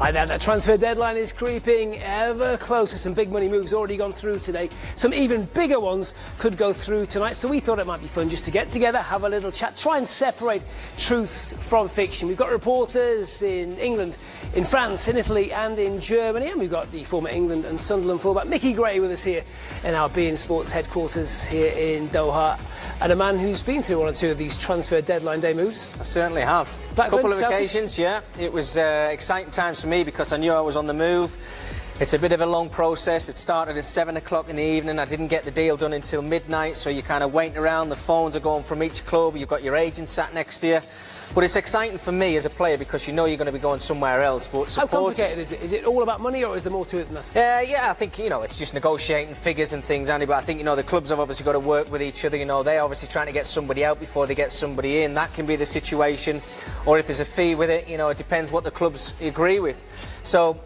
I know the transfer deadline is creeping ever closer. Some big money moves already gone through today. Some even bigger ones could go through tonight. So we thought it might be fun just to get together, have a little chat, try and separate truth from fiction. We've got reporters in England, in France, in Italy and in Germany. And we've got the former England and Sunderland fullback Mickey Gray with us here in our beIN Sports headquarters here in Doha. And a man who's been through one or two of these transfer deadline day moves. I certainly have. A couple of occasions, yeah. It was exciting times for me because I knew I was on the move. It's a bit of a long process. It started at 7 o'clock in the evening. I didn't get the deal done until midnight, so you're kind of waiting around. The phones are going from each club. You've got your agent sat next to you. But it's exciting for me as a player because you know you're going to be going somewhere else. But how complicated is it? Is it all about money or is there more to it than that? Yeah, I think, it's just negotiating figures and things, Andy. But I think, the clubs have obviously got to work with each other. They're obviously trying to get somebody out before they get somebody in. That can be the situation. Or if there's a fee with it, it depends what the clubs agree with. So,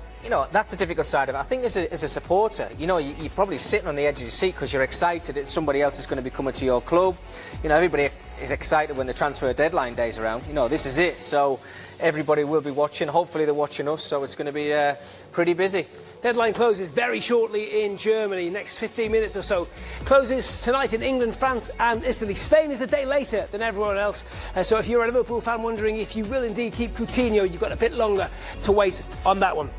that's a difficult side of it. I think as a supporter, you're probably sitting on the edge of your seat because you're excited that somebody else is going to be coming to your club. Everybody is excited when the transfer deadline day's around. This is it. So everybody will be watching. Hopefully they're watching us. So it's going to be pretty busy. Deadline closes very shortly in Germany, next 15 minutes or so. Closes tonight in England, France and Italy. Spain is a day later than everyone else. So if you're a Liverpool fan wondering if you will indeed keep Coutinho, you've got a bit longer to wait on that one.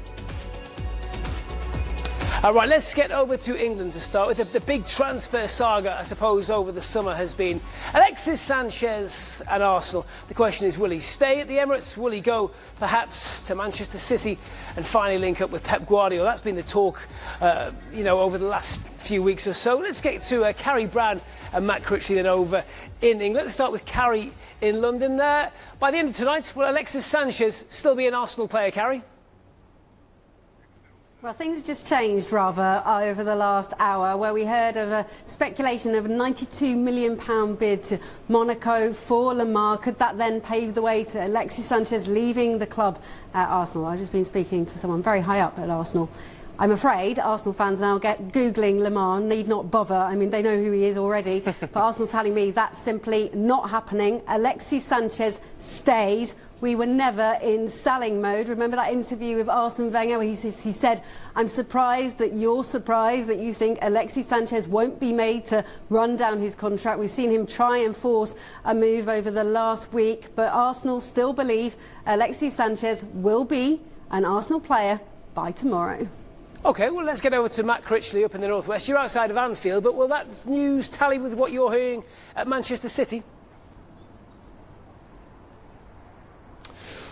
All right, let's get over to England to start with. The big transfer saga, I suppose, over the summer has been Alexis Sanchez and Arsenal. The question is, will he stay at the Emirates? Will he go, perhaps, to Manchester City and finally link up with Pep Guardiola? That's been the talk, over the last few weeks or so. Let's get to Carrie Brown and Matt Critchley then over in England. Let's start with Carrie in London. By the end of tonight, will Alexis Sanchez still be an Arsenal player, Carrie? Well, things just changed rather over the last hour, where we heard of a speculation of a £92 million bid to Monaco for Lemar. Could that then pave the way to Alexis Sanchez leaving the club at Arsenal? I've just been speaking to someone very high up at Arsenal. I'm afraid Arsenal fans now get Googling Lemar, need not bother. I mean, they know who he is already. But Arsenal telling me that's simply not happening. Alexis Sanchez stays. We were never in selling mode. Remember that interview with Arsene Wenger where he said, I'm surprised that you're surprised that you think Alexis Sanchez won't be made to run down his contract. We've seen him try and force a move over the last week. But Arsenal still believe Alexis Sanchez will be an Arsenal player by tomorrow. OK, well, let's get over to Matt Critchley up in the northwest. You're outside of Anfield, but will that news tally with what you're hearing at Manchester City?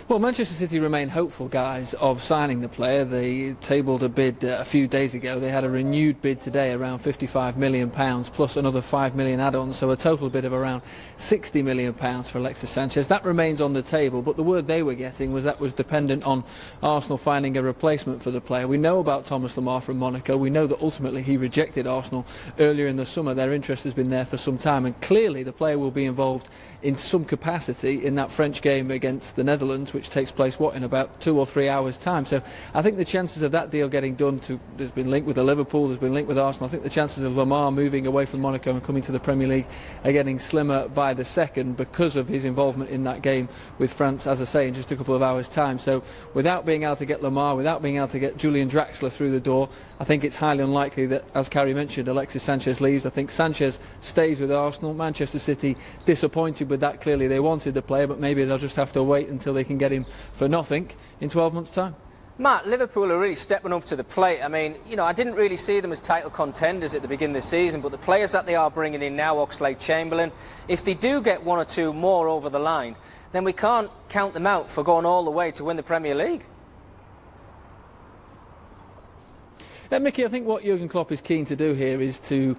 Well, Manchester City remain hopeful, guys, of signing the player. They tabled a bid a few days ago. They had a renewed bid today, around £55 million, plus another £5 million add-ons, so a total bid of around £60 million for Alexis Sanchez. That remains on the table, but the word they were getting was that was dependent on Arsenal finding a replacement for the player. We know about Thomas Lemar from Monaco. We know that ultimately he rejected Arsenal earlier in the summer. Their interest has been there for some time, and clearly the player will be involved in some capacity in that French game against the Netherlands, which takes place, in about 2 or 3 hours' time. So I think the chances of that deal getting done, there's been linked with the Liverpool, there's been linked with Arsenal. I think the chances of Lemar moving away from Monaco and coming to the Premier League are getting slimmer by the second because of his involvement in that game with France, as I say, in just a couple of hours' time. So without being able to get Lemar, without being able to get Julian Draxler through the door, I think it's highly unlikely that, as Carrie mentioned, Alexis Sanchez leaves. I think Sanchez stays with Arsenal. Manchester City disappointed with that. Clearly they wanted the player, but maybe they'll just have to wait until they can get him for nothing in 12 months' time. Matt, Liverpool are really stepping up to the plate. I mean, I didn't really see them as title contenders at the beginning of the season, but the players that they are bringing in now, Oxlade-Chamberlain, if they do get one or two more over the line, then we can't count them out for going all the way to win the Premier League. Mickey, I think what Jurgen Klopp is keen to do here is to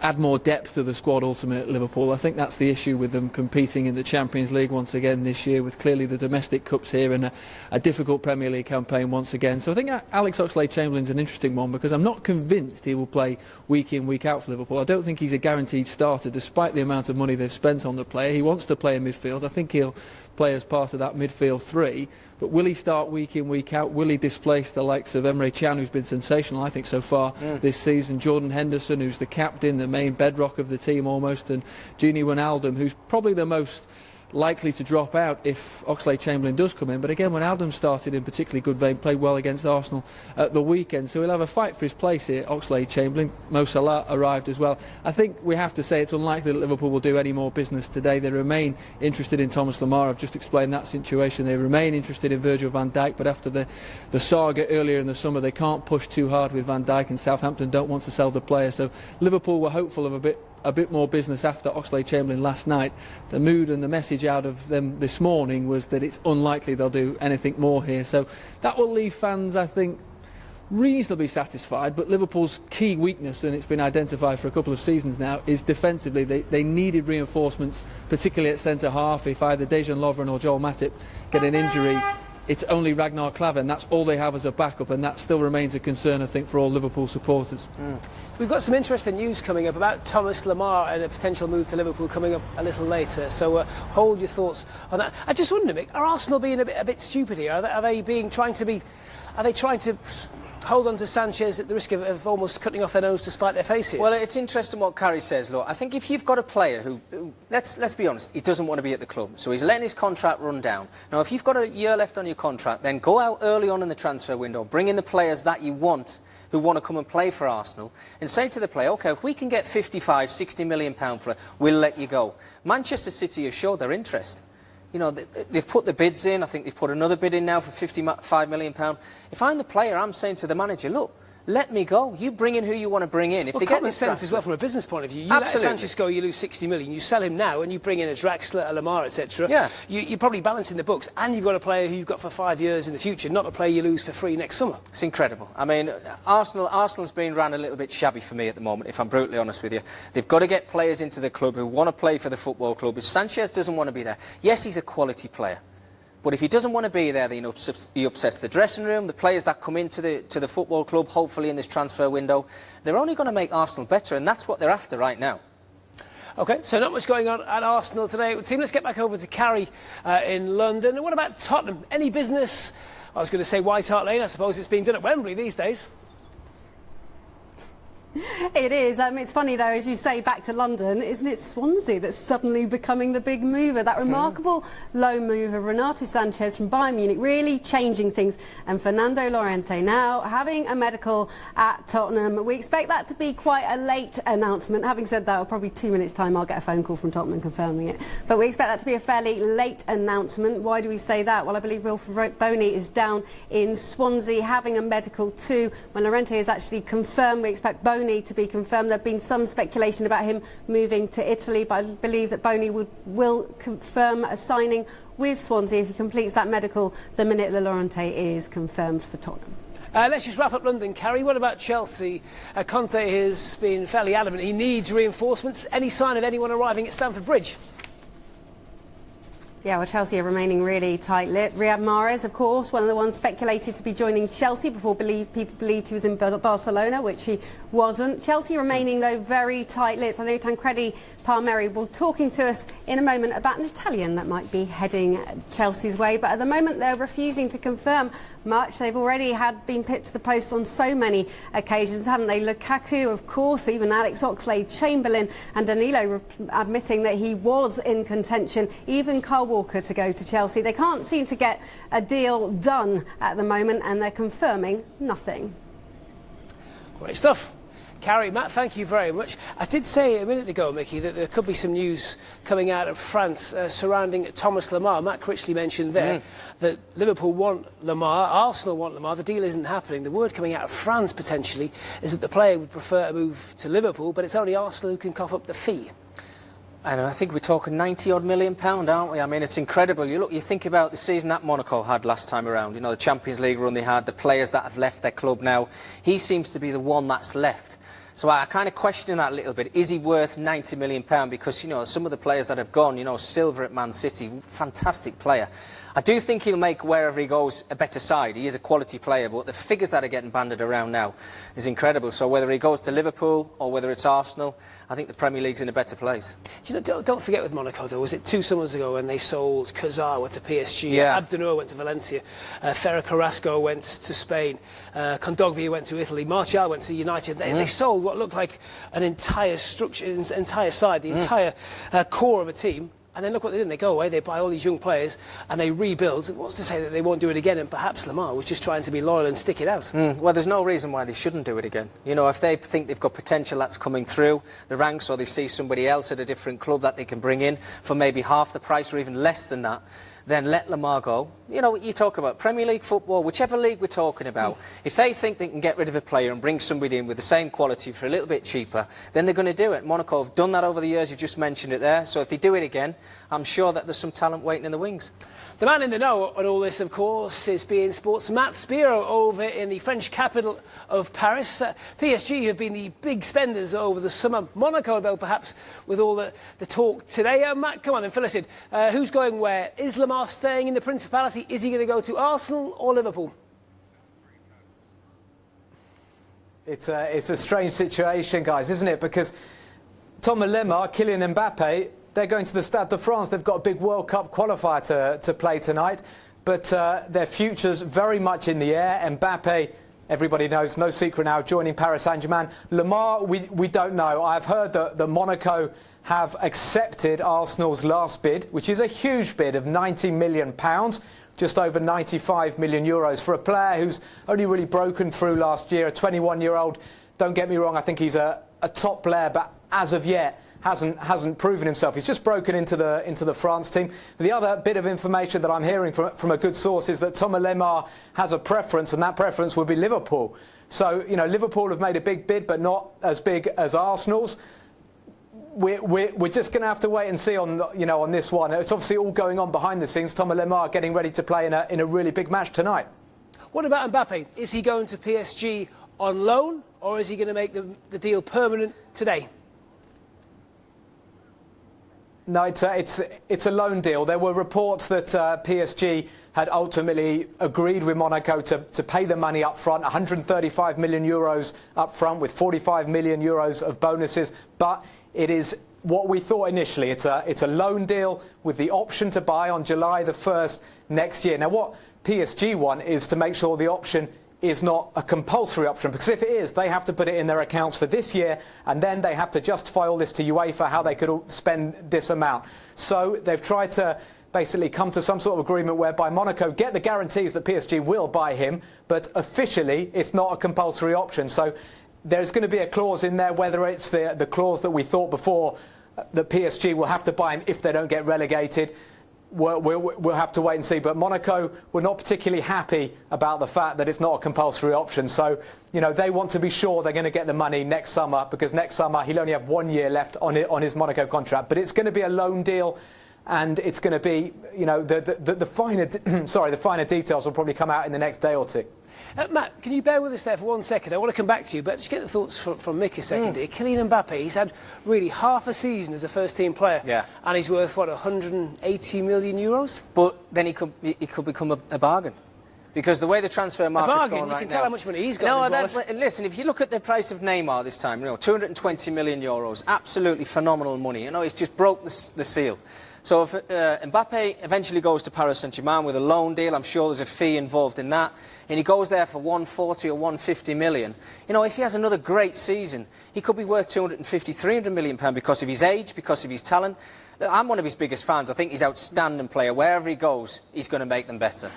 add more depth to the squad ultimately at Liverpool. I think that's the issue with them competing in the Champions League once again this year, with clearly the domestic cups here and a difficult Premier League campaign once again. So I think Alex Oxlade-Chamberlain's an interesting one because I'm not convinced he will play week in, week out for Liverpool. I don't think he's a guaranteed starter despite the amount of money they've spent on the player. He wants to play in midfield. I think he'll play as part of that midfield three. But will he start week in, week out? Will he displace the likes of Emre Can, who's been sensational, I think, so far this season? Jordan Henderson, who's the captain, the main bedrock of the team almost, and Gini Wijnaldum, who's probably the most likely to drop out if Oxlade-Chamberlain does come in. But again, when Wijnaldum started in particularly good vein, played well against Arsenal at the weekend, so he'll have a fight for his place here. Oxlade-Chamberlain, Mo Salah arrived as well. I think we have to say it's unlikely that Liverpool will do any more business today. They remain interested in Thomas Lemar. I've just explained that situation. They remain interested in Virgil van Dijk, but after the saga earlier in the summer, they can't push too hard with Van Dijk, and Southampton don't want to sell the player. So Liverpool were hopeful of a bit more business after Oxlade-Chamberlain last night. The mood and the message out of them this morning was that it's unlikely they'll do anything more here. So that will leave fans, I think, reasonably satisfied. But Liverpool's key weakness, and it's been identified for a couple of seasons now, is defensively. They needed reinforcements, particularly at centre-half. If either Dejan Lovren or Joel Matip get an injury, it's only Ragnar Klavan. That's all they have as a backup, and that still remains a concern, I think, for all Liverpool supporters. We've got some interesting news coming up about Thomas Lemar and a potential move to Liverpool coming up a little later, so hold your thoughts on that. I just wonder, Mick, are Arsenal being a bit stupid here? Are they trying to hold on to Sanchez at the risk of almost cutting off their nose to spite their face here? Well, it's interesting what Carrie says. Look, I think if you've got a player who let's be honest, he doesn't want to be at the club, so he's letting his contract run down. Now, if you've got a year left on your contract, then go out early on in the transfer window, bring in the players that you want, who want to come and play for Arsenal, and say to the player, OK, if we can get 55, 60 million pounds for it, we'll let you go. Manchester City have showed their interest. You know, they've put the bids in. I think they've put another bid in now for £55 million. If I'm the player, I'm saying to the manager, look, let me go. You bring in who you want to bring in. If they common get sense as well from a business point of view. You Absolutely. let Sanchez go, you lose 60 million. You sell him now and you bring in a Draxler, a Lemar, etc. Yeah. You're probably balancing the books, and you've got a player who you've got for 5 years in the future, not a player you lose for free next summer. It's incredible. I mean, Arsenal's been ran a little bit shabby for me at the moment, if I'm brutally honest with you. They've got to get players into the club who want to play for the football club. If Sanchez doesn't want to be there, yes, he's a quality player. But if he doesn't want to be there, then he upsets the dressing room. The players that come into the football club, hopefully in this transfer window, they're only going to make Arsenal better, and that's what they're after right now. OK, so not much going on at Arsenal today. It would seem. Let's get back over to Carrie in London. What about Tottenham? Any business? I was going to say White Hart Lane. I suppose it's being done at Wembley these days. It is. It's funny, though, as you say, back to London, isn't it Swansea that's suddenly becoming the big mover? That remarkable loan move of Renato Sanchez from Bayern Munich really changing things. And Fernando Llorente now having a medical at Tottenham. We expect that to be quite a late announcement. Having said that, probably 2 minutes' time I'll get a phone call from Tottenham confirming it. But we expect that to be a fairly late announcement. Why do we say that? Well, I believe Wilfred Boney is down in Swansea having a medical too. When Llorente is actually confirmed, we expect Boney to be confirmed. There have been some speculation about him moving to Italy, but I believe that Boney will confirm a signing with Swansea if he completes that medical the minute that Llorente is confirmed for Tottenham. Let's just wrap up London, Carrie. What about Chelsea? Conte has been fairly adamant he needs reinforcements. Any sign of anyone arriving at Stamford Bridge? Yeah, well, Chelsea are remaining really tight-lipped. Riyad Mahrez, of course, one of the ones speculated to be joining Chelsea before people believed he was in Barcelona, which he wasn't. Chelsea remaining, though, very tight-lipped. I know Tancredi Palmieri will be talking to us in a moment about an Italian that might be heading Chelsea's way. But at the moment, they're refusing to confirm much. They've already been pipped to the post on so many occasions, haven't they? Lukaku, of course, even Alex Oxlade-Chamberlain and Danilo admitting that he was in contention. Even Kyle Walker to go to Chelsea. They can't seem to get a deal done at the moment, and they're confirming nothing. Great stuff. Carrie, Matt, thank you very much. I did say a minute ago, Mickey, that there could be some news coming out of France surrounding Thomas Lemar. Matt Critchley mentioned there that Liverpool want Lemar, Arsenal want Lemar. The deal isn't happening. The word coming out of France, potentially, is that the player would prefer to move to Liverpool, but it's only Arsenal who can cough up the fee. I think we're talking £90-odd million, aren't we? I mean, it's incredible. You think about the season that Monaco had last time around. You know, the Champions League run they had, the players that have left their club now. He seems to be the one that's left. So I kind of question that a little bit. Is he worth £90 million? Because, you know, some of the players that have gone, you know, Silva at Man City, fantastic player. I do think he'll make wherever he goes a better side. He is a quality player, but the figures that are getting banded around now is incredible. So whether he goes to Liverpool or whether it's Arsenal, I think the Premier League's in a better place. You know, don't forget with Monaco, though, was it 2 summers ago when they sold Kurzawa to PSG, Yeah. Abdennour went to Valencia, Ferrer Carrasco went to Spain, Kondogbia went to Italy, Martial went to United. They sold what looked like an entire structure, entire side, the entire core of a team. And then look what they did. They go away, they buy all these young players, and they rebuild. What's to say that they won't do it again? And perhaps Lemar was just trying to be loyal and stick it out. Well, there's no reason why they shouldn't do it again. You know, if they think they've got potential that's coming through the ranks, or they see somebody else at a different club that they can bring in for maybe half the price or even less than that, then let Lemar go. You know, you talk about Premier League football, whichever league we're talking about. If they think they can get rid of a player and bring somebody in with the same quality for a little bit cheaper, then they're going to do it. Monaco have done that over the years, you just mentioned it there. So if they do it again, I'm sure that there's some talent waiting in the wings. The man in the know on all this, of course, is beIN Sports' Matt Spiro over in the French capital of Paris. PSG have been the big spenders over the summer. Monaco, though, perhaps with all the talk today. Matt, come on then, fill us in. Who's going where? Is Lemar staying in the Principality? Is he going to go to Arsenal or Liverpool? It's a strange situation, guys, isn't it? Because Thomas Lemar, Kylian Mbappe, they're going to the Stade de France. They've got a big World Cup qualifier to play tonight. But their future's very much in the air. Mbappe, everybody knows, no secret now, joining Paris Saint-Germain. Lemar, we don't know. I've heard that Monaco have accepted Arsenal's last bid, which is a huge bid of £90 million, just over 95 million euros for a player who's only really broken through last year, a 21-year-old. Don't get me wrong, I think he's a top player, but as of yet, hasn't proven himself. He's just broken into the France team. The other bit of information that I'm hearing from a good source is that Thomas Lemar has a preference, and that preference would be Liverpool. So, you know, Liverpool have made a big bid, but not as big as Arsenal's. We're just going to have to wait and see on this one. It's obviously all going on behind the scenes. Thomas Lemar getting ready to play in a really big match tonight. What about Mbappe? Is he going to PSG on loan, or is he going to make the deal permanent today? No, it's a loan deal. There were reports that PSG had ultimately agreed with Monaco to pay the money up front, 135 million euros up front with 45 million euros of bonuses. But it is what we thought initially. It's a loan deal with the option to buy on July the 1st next year. Now, what PSG want is to make sure the option is not a compulsory option, because if it is, they have to put it in their accounts for this year, and then they have to justify all this to UEFA how they could spend this amount. So they've tried to basically come to some sort of agreement whereby Monaco get the guarantees that PSG will buy him, but officially it's not a compulsory option. So there's going to be a clause in there, whether it's the clause that we thought before, that PSG will have to buy him if they don't get relegated. We'll have to wait and see. But Monaco were not particularly happy about the fact that it's not a compulsory option. So, you know, they want to be sure they're going to get the money next summer, because next summer he'll only have 1 year left on his Monaco contract. But it's going to be a loan deal, and it's going to be, you know, the finer details will probably come out in the next day or two. Matt, can you bear with us there for 1 second? I want to come back to you, but just get the thoughts from Mick a second here. Kylian Mbappe, he's had really half a season as a first-team player, and he's worth, what, 180 million euros? But then he could become a bargain. Because the way the transfer market's going right now... You can tell how much money he's got. No, listen, if you look at the price of Neymar this time, you know, 220 million euros, absolutely phenomenal money. You know, he's just broke the seal. So if Mbappe eventually goes to Paris Saint-Germain with a loan deal, I'm sure there's a fee involved in that, and he goes there for 140 or 150 million. You know, if he has another great season, he could be worth 250, 300 million pounds because of his age, because of his talent. I'm one of his biggest fans. I think he's an outstanding player. Wherever he goes, he's going to make them better.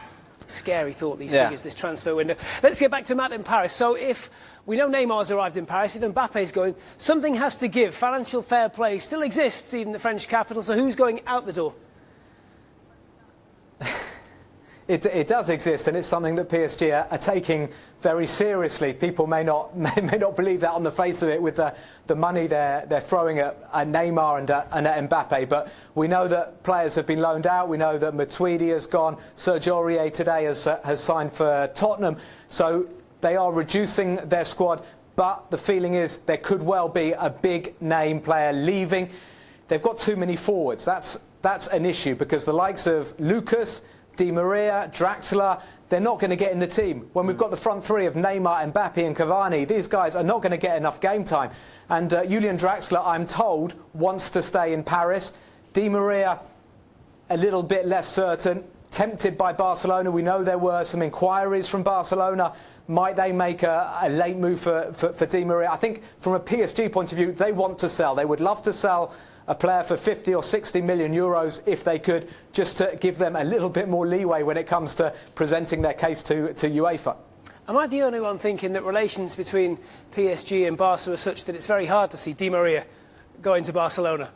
Scary thought, these figures, this transfer window. Let's get back to Matt in Paris. So if we know Neymar's arrived in Paris, if Mbappe's going, something has to give. Financial fair play still exists, even in the French capital, so who's going out the door? It does exist, and it's something that PSG are taking very seriously. People may not believe that on the face of it with the money they're throwing at Neymar and at Mbappe, but we know that players have been loaned out. We know that Matuidi has gone. Serge Aurier today has signed for Tottenham. So they are reducing their squad, but the feeling is there could well be a big name player leaving. They've got too many forwards. That's an issue, because the likes of Lucas, Di Maria, Draxler, they're not going to get in the team. When we've got the front three of Neymar, Mbappe and Cavani, these guys are not going to get enough game time. And Julian Draxler, I'm told, wants to stay in Paris. Di Maria, a little bit less certain. Tempted by Barcelona. We know there were some inquiries from Barcelona. Might they make a late move for Di Maria? I think from a PSG point of view, they want to sell. They would love to sell a player for 50 or 60 million euros if they could, just to give them a little bit more leeway when it comes to presenting their case to UEFA. Am I the only one thinking that relations between PSG and Barca are such that it's very hard to see Di Maria going to Barcelona?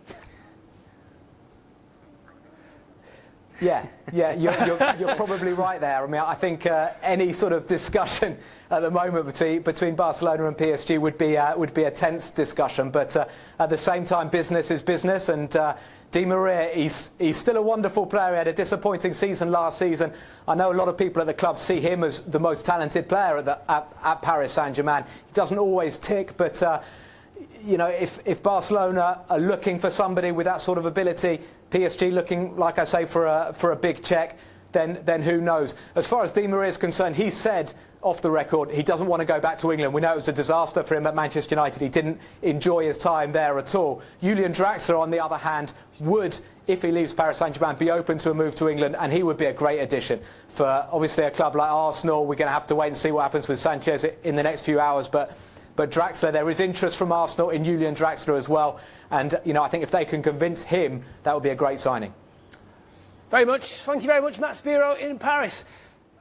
Yeah, you're probably right there. I mean, I think any sort of discussion at the moment between Barcelona and PSG would be a tense discussion. But at the same time, business is business, and Di Maria, he's still a wonderful player. He had a disappointing season last season. I know a lot of people at the club see him as the most talented player at Paris Saint-Germain. He doesn't always tick, but you know, if Barcelona are looking for somebody with that sort of ability, PSG looking, like I say, for a big check, then who knows? As far as Di Maria is concerned, he said off the record he doesn't want to go back to England. We know it was a disaster for him at Manchester United. He didn't enjoy his time there at all. Julian Draxler, on the other hand, would, if he leaves Paris Saint-Germain, be open to a move to England, and he would be a great addition for obviously a club like Arsenal. We're going to have to wait and see what happens with Sanchez in the next few hours, but Draxler, there is interest from Arsenal in Julian Draxler as well, and you know, I think if they can convince him, that would be a great signing. Very much. Thank you very much, Matt Spiro in Paris.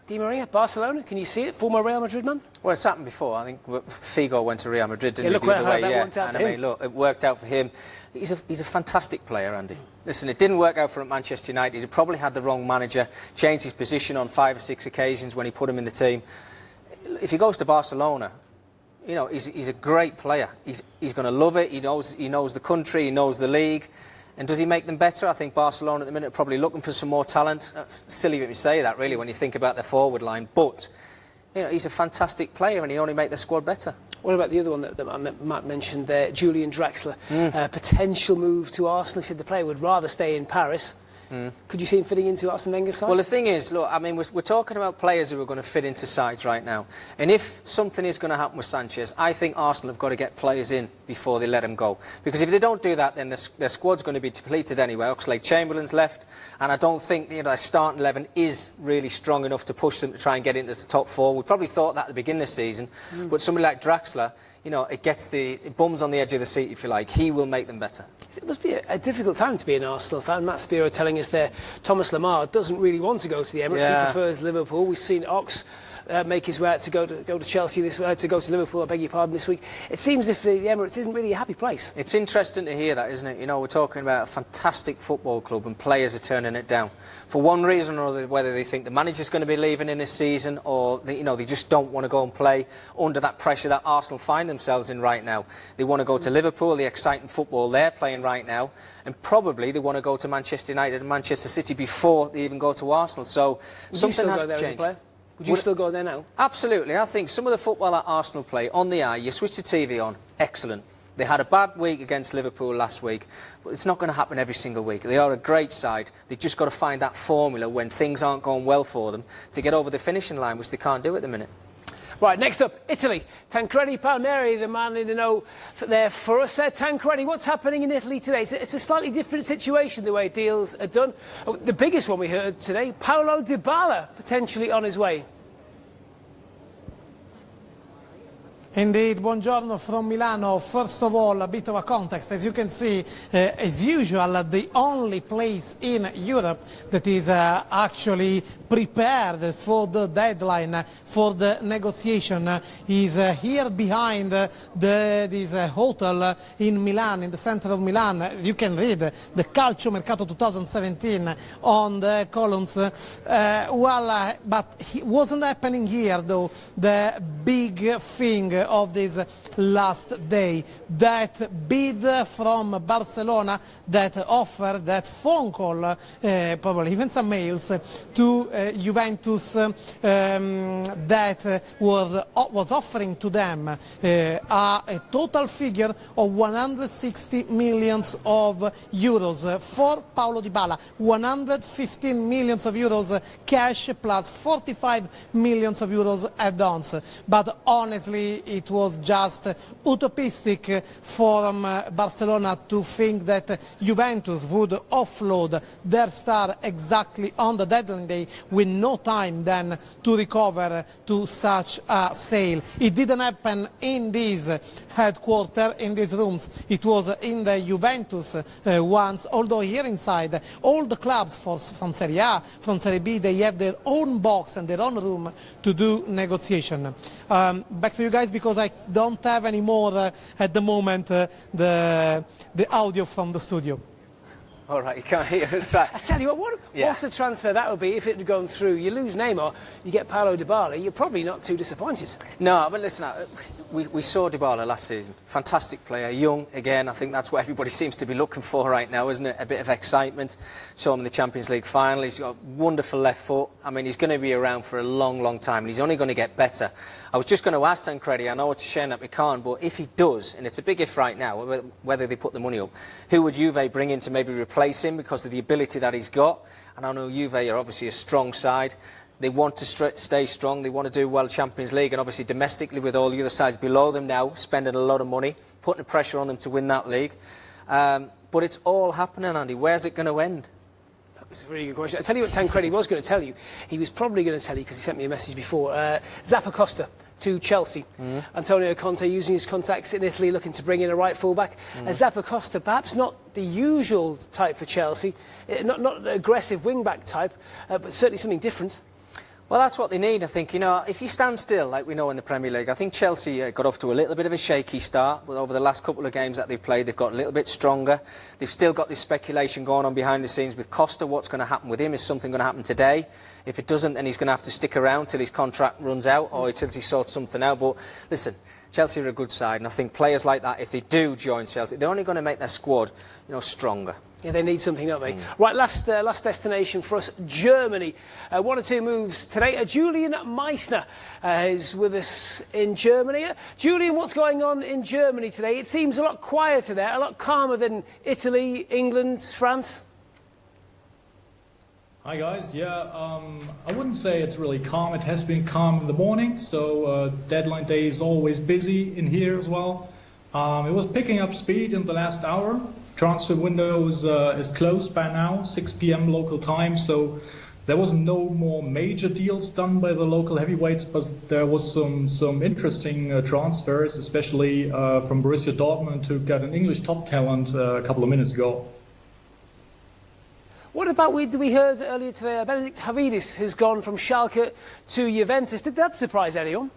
Di Maria, Barcelona, can you see it? Former Real Madrid man? Well, it's happened before. I think Figo went to Real Madrid, didn't he? Look how that worked out for him. I mean, look, it worked out for him. He's a fantastic player, Andy. Listen, it didn't work out for him at Manchester United. He probably had the wrong manager, changed his position on 5 or 6 occasions when he put him in the team. If he goes to Barcelona, you know, he's a great player. He's going to love it. He knows the country. He knows the league. And does he make them better? I think Barcelona at the minute are probably looking for some more talent. Silly of me to say that, really, when you think about their forward line. But you know, he's a fantastic player, and he only make the squad better. What about the other one that Matt mentioned there, Julian Draxler? Potential move to Arsenal. He said the player would rather stay in Paris. Could you see him fitting into Arsene Wenger's side? Well, the thing is, look, I mean, we're talking about players who are going to fit into sides right now. And if something is going to happen with Sanchez, I think Arsenal have got to get players in before they let him go. Because if they don't do that, then their squad's going to be depleted anyway. Oxlade-Chamberlain's left, and I don't think their starting 11 is really strong enough to push them to try and get into the top 4. We probably thought that at the beginning of the season. But somebody like Draxler, you know, it bums on the edge of the seat, if you like. He will make them better. It must be a difficult time to be an Arsenal fan. Matt Spiro telling us there, Thomas Lemar doesn't really want to go to the Emirates. He prefers Liverpool. We've seen Ox make his way out to go to Chelsea to go to Liverpool, I beg your pardon, this week. It seems as if the Emirates isn't really a happy place. It's interesting to hear that, isn't it? You know, we're talking about a fantastic football club and players are turning it down. For one reason or other, whether they think the manager's going to be leaving in this season or they just don't want to go and play under that pressure that Arsenal find themselves in right now. They want to go to Liverpool, the exciting football they're playing right now, and probably they want to go to Manchester United and Manchester City before they even go to Arsenal. So something has to change. Would you still go there now? Absolutely. I think some of the football that Arsenal play on the eye, you switch the TV on, excellent. They had a bad week against Liverpool last week, but it's not going to happen every single week. They are a great side. They've just got to find that formula when things aren't going well for them to get over the finishing line, which they can't do at the minute. Right, next up, Italy. Tancredi Palmieri, the man in the know there for us. Tancredi, what's happening in Italy today? It's a slightly different situation, the way deals are done. Oh, the biggest one we heard today, Paulo Dybala, potentially on his way. Indeed, buongiorno from Milano. First of all, a bit of a context. As you can see, as usual, the only place in Europe that is actually prepared for the deadline for the negotiation is here behind this hotel in Milan, in the center of Milan. You can read the Calcio Mercato 2017 on the columns. But it wasn't happening here, though. The big thing of this last day, that bid from Barcelona, that offer, that phone call, probably even some mails to Juventus, that was offering to them a total figure of 160 million of euros for Paulo Dybala, 115 million of euros cash plus 45 million of euros add-ons. But honestly, it was just utopistic from Barcelona to think that Juventus would offload their star exactly on the deadline day with no time then to recover to such a sale. It didn't happen in this headquarters, in these rooms. It was in the Juventus ones, although here inside all the clubs from Serie A, from Serie B, they have their own box and their own room to do negotiation. Back to you guys, because I don't have any more at the moment the audio from the studio. All right, you can't hear us, right? I tell you what's the transfer that would be if it had gone through? You lose Neymar, you get Paulo Dybala, you're probably not too disappointed. No, but listen, we saw Dybala last season. Fantastic player, young again. I think that's what everybody seems to be looking for right now, isn't it? A bit of excitement. Saw him in the Champions League final. He's got a wonderful left foot. I mean, he's going to be around for a long, long time, and he's only going to get better. I was just going to ask Tancredi, I know it's a shame that we can't, but if he does, and it's a big if right now, whether they put the money up, who would Juve bring in to maybe replace him because of the ability that he's got? And I know Juve are obviously a strong side. They want to stay strong. They want to do well Champions League, and obviously domestically with all the other sides below them now, spending a lot of money, putting the pressure on them to win that league. But it's all happening, Andy. Where's it going to end? That's a really good question. I'll tell you what Tancredi was going to tell you. He was probably going to tell you, because he sent me a message before, Zappacosta to Chelsea. Antonio Conte using his contacts in Italy, looking to bring in a right fullback. Zappacosta, perhaps not the usual type for Chelsea, not an aggressive wing-back type, but certainly something different. Well, that's what they need, I think. You know, if you stand still, like we know in the Premier League, I think Chelsea got off to a little bit of a shaky start, but over the last couple of games that they've played, they've got a little bit stronger. They've still got this speculation going on behind the scenes with Costa. What's going to happen with him? Is something going to happen today? If it doesn't, then he's going to have to stick around till his contract runs out, or till he sorts something out. But listen, Chelsea are a good side, and I think players like that, if they do join Chelsea, they're only going to make their squad, stronger. Yeah, they need something, don't they? Right, last destination for us, Germany. One or two moves today. Julian Meissner is with us in Germany. Julian, what's going on in Germany today? It seems a lot quieter there, a lot calmer than Italy, England, France. Hi guys, I wouldn't say it's really calm. It has been calm in the morning, so deadline day is always busy in here as well. It was picking up speed in the last hour. Transfer window is closed by now, 6 p.m. local time, so there was no more major deals done by the local heavyweights, but there was some interesting transfers, especially from Borussia Dortmund, to get an English top talent a couple of minutes ago. What about, we heard earlier today, Benedikt Havidis has gone from Schalke to Juventus. Did that surprise anyone?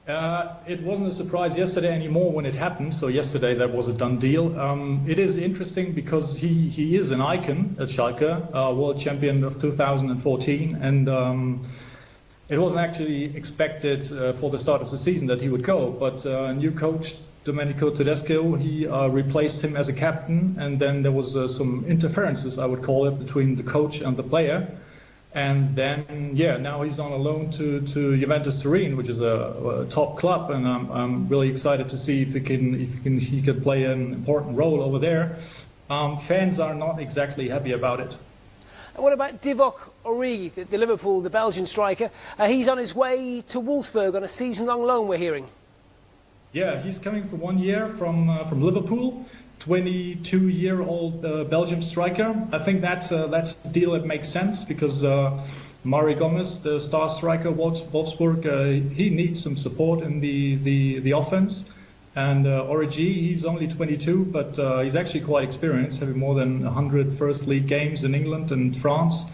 It wasn't a surprise yesterday anymore when it happened, so yesterday that was a done deal. It is interesting because he is an icon at Schalke, world champion of 2014, and it wasn't actually expected for the start of the season that he would go, but new coach Domenico Tedesco, he replaced him as a captain, and then there was some interferences, I would call it, between the coach and the player. And then, now he's on a loan to Juventus Turin, which is a top club, and I'm really excited to see if he can play an important role over there. Fans are not exactly happy about it. And what about Divock Origi, the Belgian striker? He's on his way to Wolfsburg on a season-long loan, we're hearing. Yeah, he's coming for 1 year from Liverpool. 22-year-old Belgian striker. I think that's a deal that makes sense because Mari Gomez, the star striker of Wolfsburg, he needs some support in the offense. And Origi, he's only 22, but he's actually quite experienced, having more than 100 first league games in England and France.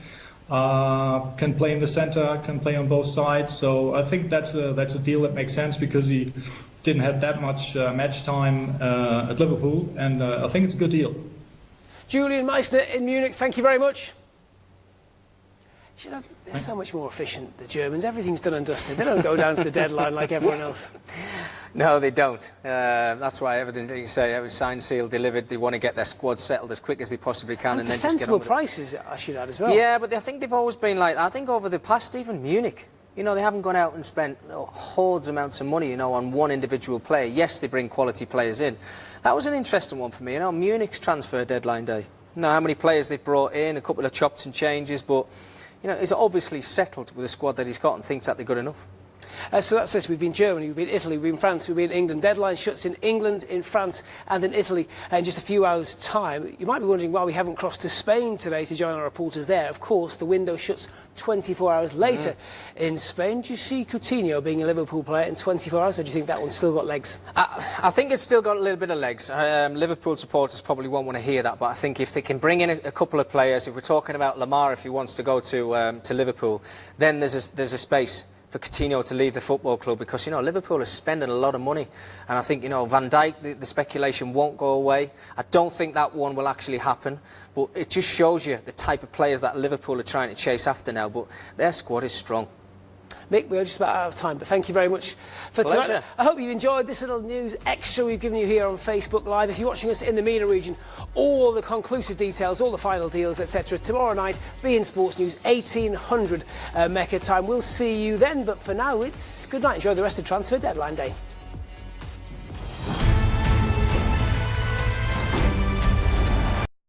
Can play in the center, can play on both sides. So I think that's a deal that makes sense because he didn't have that much match time at Liverpool, and I think it's a good deal. Julian Meissner in Munich, thank you very much. They're so much more efficient, the Germans. Everything's done and dusted. They don't go down to the deadline like everyone else. No, they don't. That's why everything that you say, every signed, sealed, delivered, they want to get their squad settled as quick as they possibly can. And then just get on with prices, I should add as well. Yeah, but I think they've always been like that. I think over the past, even Munich, they haven't gone out and spent hordes amounts of money, on one individual player. Yes, they bring quality players in. That was an interesting one for me. Munich's transfer deadline day. How many players they've brought in, a couple of chops and changes, but, he's obviously settled with the squad that he's got and thinks that they're good enough. So that's this. We've been Germany, we've been Italy, we've been France, we've been England. Deadline shuts in England, in France and in Italy in just a few hours' time. You might be wondering why we haven't crossed to Spain today to join our reporters there. Of course, the window shuts 24 hours later in Spain. Do you see Coutinho being a Liverpool player in 24 hours, or do you think that one's still got legs? I think it's still got a little bit of legs. Liverpool supporters probably won't want to hear that, but I think if they can bring in a couple of players, if we're talking about Lemar, if he wants to go to Liverpool, then there's a space for Coutinho to leave the football club, because, you know, Liverpool is spending a lot of money, and I think, you know, Van Dijk, the speculation won't go away. I don't think that one will actually happen, but it just shows you the type of players that Liverpool are trying to chase after now, but their squad is strong. Mick, we're just about out of time, but thank you very much for tonight. I hope you enjoyed this little news extra we've given you here on Facebook Live. If you're watching us in the MENA region, all the conclusive details, all the final deals, etc. tomorrow night, beIN Sports News, 1800 Mecca time. We'll see you then, but for now, it's good night. Enjoy the rest of Transfer Deadline Day.